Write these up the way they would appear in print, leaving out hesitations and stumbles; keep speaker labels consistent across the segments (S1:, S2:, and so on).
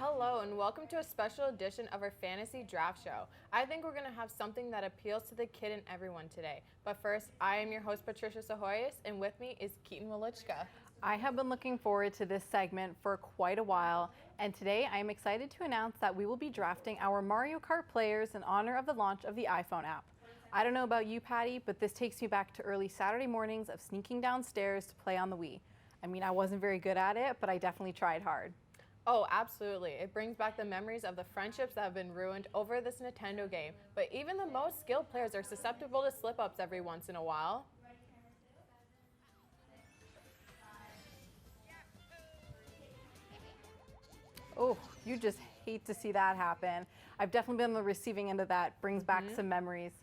S1: Hello and welcome to a special edition of our fantasy draft show. I think we're going to have something that appeals to the kid in everyone today. But first, I am your host Patricia Psihogios, and with me is Keaton Welychka.
S2: I have been looking forward to this segment for quite a while, and today I am excited to announce that we will be drafting our Mario Kart players in honor of the launch of the iPhone app. I don't know about you, Patty, but this takes me back to early Saturday mornings of sneaking downstairs to play on the Wii. I mean, I wasn't very good at it, but I definitely tried hard.
S1: Oh, absolutely. It brings back the memories of the friendships that have been ruined over this Nintendo game. But even the most skilled players are susceptible to slip-ups every once in a while.
S2: Oh, you just hate to see that happen. I've definitely been on the receiving end of that. Brings back some memories.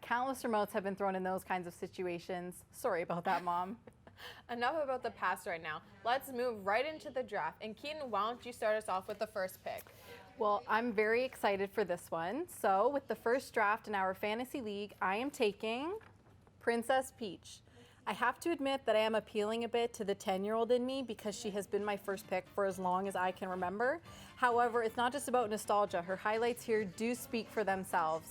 S2: Countless remotes have been thrown in those kinds of situations. Sorry about that, Mom.
S1: Enough about the past right now. Let's move right into the draft. And Keaton, why don't you start us off with the first pick?
S2: Well, I'm very excited for this one. So with the first draft in our fantasy league, I am taking Princess Peach. I have to admit that I am appealing a bit to the 10-year-old in me because she has been my first pick for as long as I can remember. However, it's not just about nostalgia. Her highlights here do speak for themselves.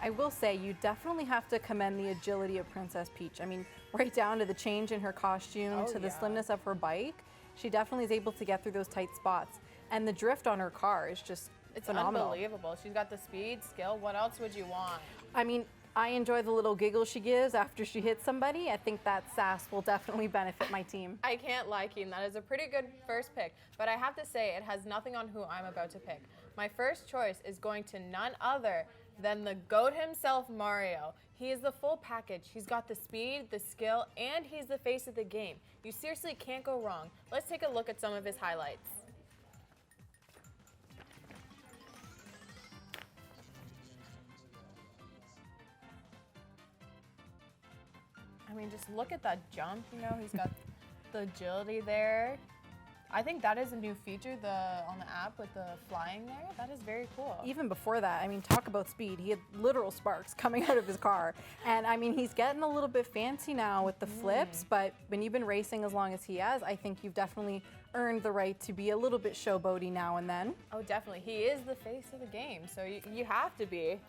S2: I will say you definitely have to commend the agility of Princess Peach. I mean, right down to the change in her costume, to the slimness of her bike. She definitely is able to get through those tight spots. And the drift on her car is just phenomenal.
S1: Unbelievable. She's got the speed, skill. What else would you want?
S2: I mean, I enjoy the little giggle she gives after she hits somebody. I think that sass will definitely benefit my team.
S1: I can't lie, Keaton. That is a pretty good first pick. But I have to say, it has nothing on who I'm about to pick. My first choice is going to none other than the GOAT himself, Mario. He is the full package. He's got the speed, the skill, and he's the face of the game. You seriously can't go wrong. Let's take a look at some of his highlights. I mean, just look at that jump, you know, he's got the agility there. I think that is a new feature on the app with the flying there. That is very cool.
S2: Even before that, I mean, talk about speed. He had literal sparks coming out of his car. And I mean, he's getting a little bit fancy now with the flips, but when you've been racing as long as he has, I think you've definitely earned the right to be a little bit showboaty now and then.
S1: Oh, definitely. He is the face of the game, so you have to be.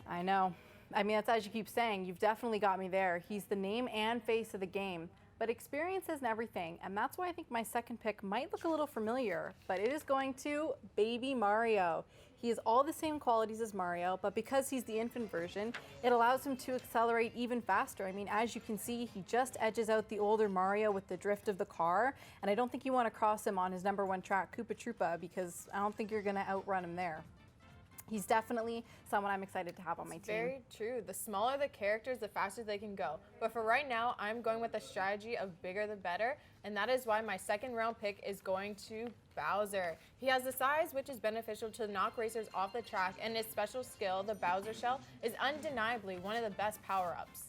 S2: I know. I mean, that's as you keep saying, you've definitely got me there. He's the name and face of the game. But experience isn't everything, and that's why I think my second pick might look a little familiar, but it is going to Baby Mario. He has all the same qualities as Mario, but because he's the infant version, it allows him to accelerate even faster. I mean, as you can see, he just edges out the older Mario with the drift of the car, and I don't think you want to cross him on his #1 track, Koopa Troopa, because I don't think you're going to outrun him there. He's definitely someone I'm excited to have on my team.
S1: Very true. The smaller the characters, the faster they can go. But for right now, I'm going with the strategy of bigger the better, and that is why my second round pick is going to Bowser. He has the size which is beneficial to knock racers off the track, and his special skill, the Bowser Shell, is undeniably one of the best power-ups.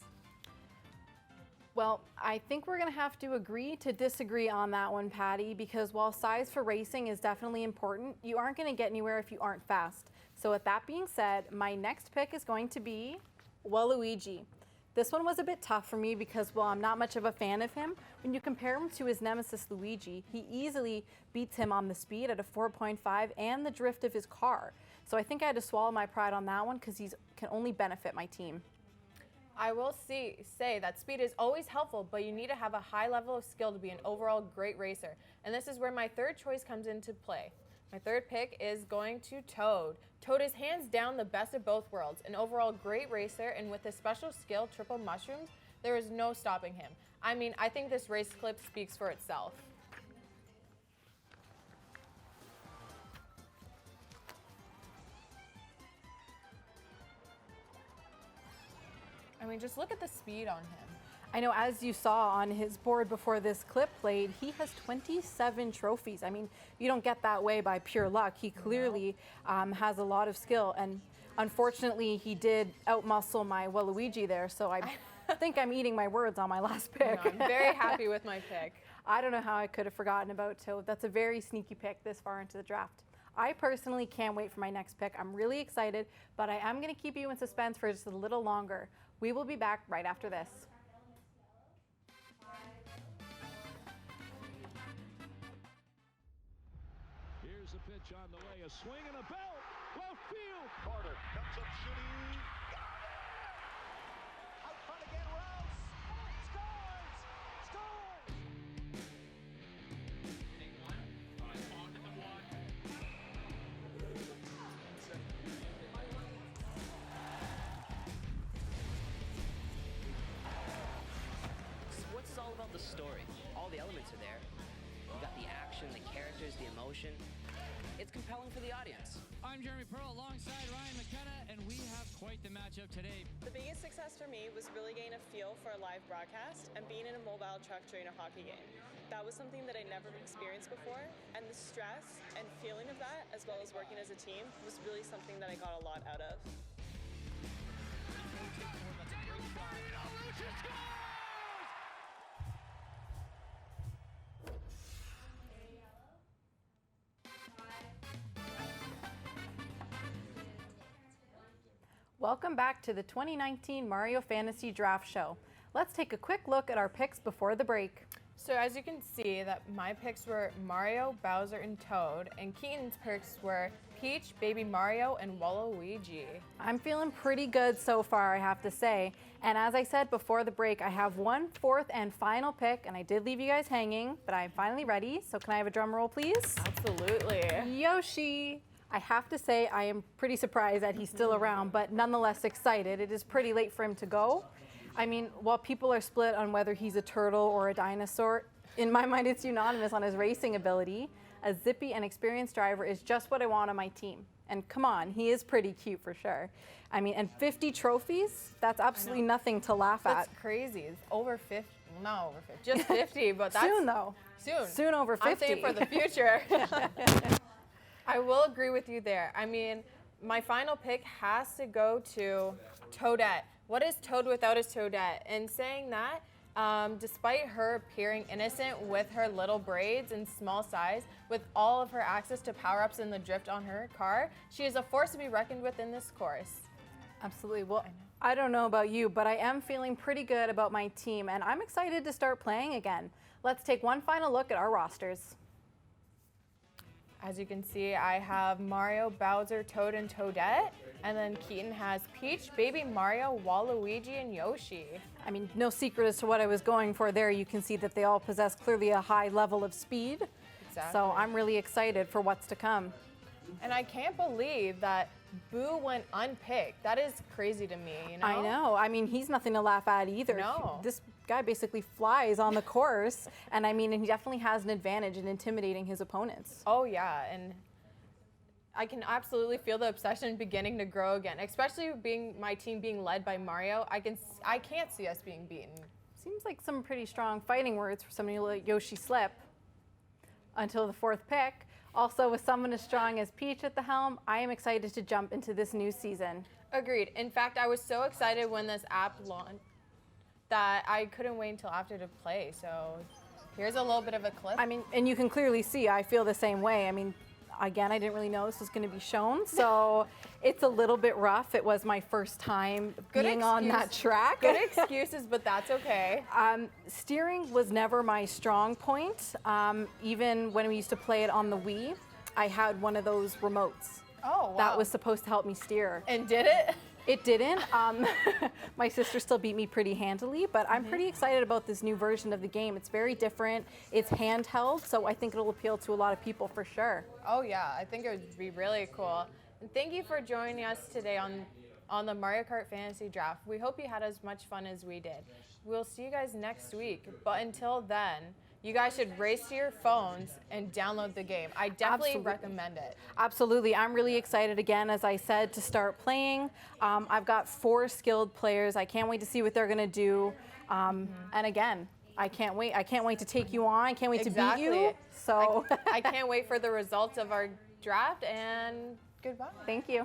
S2: Well, I think we're going to have to agree to disagree on that one, Patty, because while size for racing is definitely important, you aren't going to get anywhere if you aren't fast. So with that being said, my next pick is going to be Welychka. This one was a bit tough for me because, well, I'm not much of a fan of him. When you compare him to his nemesis Luigi, he easily beats him on the speed at a 4.5 and the drift of his car. So I think I had to swallow my pride on that one because he can only benefit my team.
S1: I will say that speed is always helpful, but you need to have a high level of skill to be an overall great racer. And this is where my third choice comes into play. My third pick is going to Toad. Toad is hands down the best of both worlds, an overall great racer, and with his special skill, Triple Mushrooms, there is no stopping him. I mean, I think this race clip speaks for itself. I mean, just look at the speed on him.
S2: I know, as you saw on his board before this clip played, he has 27 trophies. I mean, you don't get that way by pure luck. He clearly has a lot of skill, and unfortunately, he did outmuscle my Waluigi there, so I think I'm eating my words on my last pick.
S1: No, I'm very happy with my pick.
S2: I don't know how I could have forgotten about Toad. That's a very sneaky pick this far into the draft. I personally can't wait for my next pick. I'm really excited, but I am going to keep you in suspense for just a little longer. We will be back right after this.
S3: Here's the pitch on the way, a swing and a belt, left field. Carter comes up shooting, got it! Out front again, Rouse, scores!
S4: Sports is all about the story. All the elements are there. You got the action, the characters, the emotion. It's compelling for the audience.
S5: I'm Jeremy Pearl alongside Ryan McKenna, and we have quite the matchup today.
S6: The biggest success for me was really getting a feel for a live broadcast and being in a mobile truck during a hockey game. That was something that I never experienced before, and the stress and feeling of that, as well as working as a team, was really something that I got a lot out of.
S2: Welcome back to the 2019 Mario Fantasy Draft Show. Let's take a quick look at our picks before the break.
S1: So as you can see, that my picks were Mario, Bowser, and Toad, and Keaton's picks were Peach, Baby Mario, and Waluigi.
S2: I'm feeling pretty good so far, I have to say. And as I said before the break, I have one fourth and final pick, and I did leave you guys hanging, but I'm finally ready. So can I have a drum roll, please?
S1: Absolutely.
S2: Yoshi. I have to say I am pretty surprised that he's still around, but nonetheless excited. It is pretty late for him to go. I mean, while people are split on whether he's a turtle or a dinosaur, in my mind it's unanimous on his racing ability. A zippy and experienced driver is just what I want on my team. And come on, he is pretty cute for sure. I mean, and 50 trophies, that's absolutely nothing to laugh at.
S1: That's crazy. It's over 50, not over 50, just 50, but that's
S2: Soon though.
S1: Soon
S2: over 50.
S1: I'm saying for the future. I will agree with you there. I mean, my final pick has to go to Toadette. What is Toad without his Toadette? And saying that, despite her appearing innocent with her little braids and small size, with all of her access to power-ups in the drift on her car, she is a force to be reckoned with in this course.
S2: Absolutely. Well, I don't know about you, but I am feeling pretty good about my team, and I'm excited to start playing again. Let's take one final look at our rosters.
S1: As you can see, I have Mario, Bowser, Toad, and Toadette. And then Keaton has Peach, Baby Mario, Waluigi, and Yoshi.
S2: I mean, no secret as to what I was going for there. You can see that they all possess clearly a high level of speed.
S1: Exactly.
S2: So I'm really excited for what's to come.
S1: And I can't believe that Boo went unpicked. That is crazy to me, you know?
S2: I know. I mean, he's nothing to laugh at either.
S1: No.
S2: This guy basically flies on the course. And I mean, he definitely has an advantage in intimidating his opponents.
S1: Oh, yeah. And I can absolutely feel the obsession beginning to grow again, especially my team being led by Mario. I can't see us being beaten.
S2: Seems like some pretty strong fighting words for somebody like Yoshi Slip until the fourth pick. Also, with someone as strong as Peach at the helm, I am excited to jump into this new season.
S1: Agreed. In fact, I was so excited when this app launched that I couldn't wait until after to play. So here's a little bit of a clip.
S2: I mean, and you can clearly see I feel the same way. I mean, again, I didn't really know this was going to be shown, so it's a little bit rough. It was my first time being on that track.
S1: Good excuses, but that's okay.
S2: Steering was never my strong point. Even when we used to play it on the Wii, I had one of those remotes.
S1: Oh, wow.
S2: That was supposed to help me steer.
S1: And did it?
S2: It didn't. My sister still beat me pretty handily, but I'm pretty excited about this new version of the game. It's very different. It's handheld, so I think it'll appeal to a lot of people for sure.
S1: Oh yeah, I think it would be really cool. And thank you for joining us today on the Mario Kart Fantasy Draft. We hope you had as much fun as we did. We'll see you guys next week, but until then, you guys should race to your phones and download the game. I definitely recommend it.
S2: Absolutely. I'm really excited again, as I said, to start playing. I've got 4 skilled players. I can't wait to see what they're going to do. And again, I can't wait. I can't wait to take you on. I can't wait to beat you. So
S1: I can't wait for the results of our draft, and goodbye.
S2: Thank you.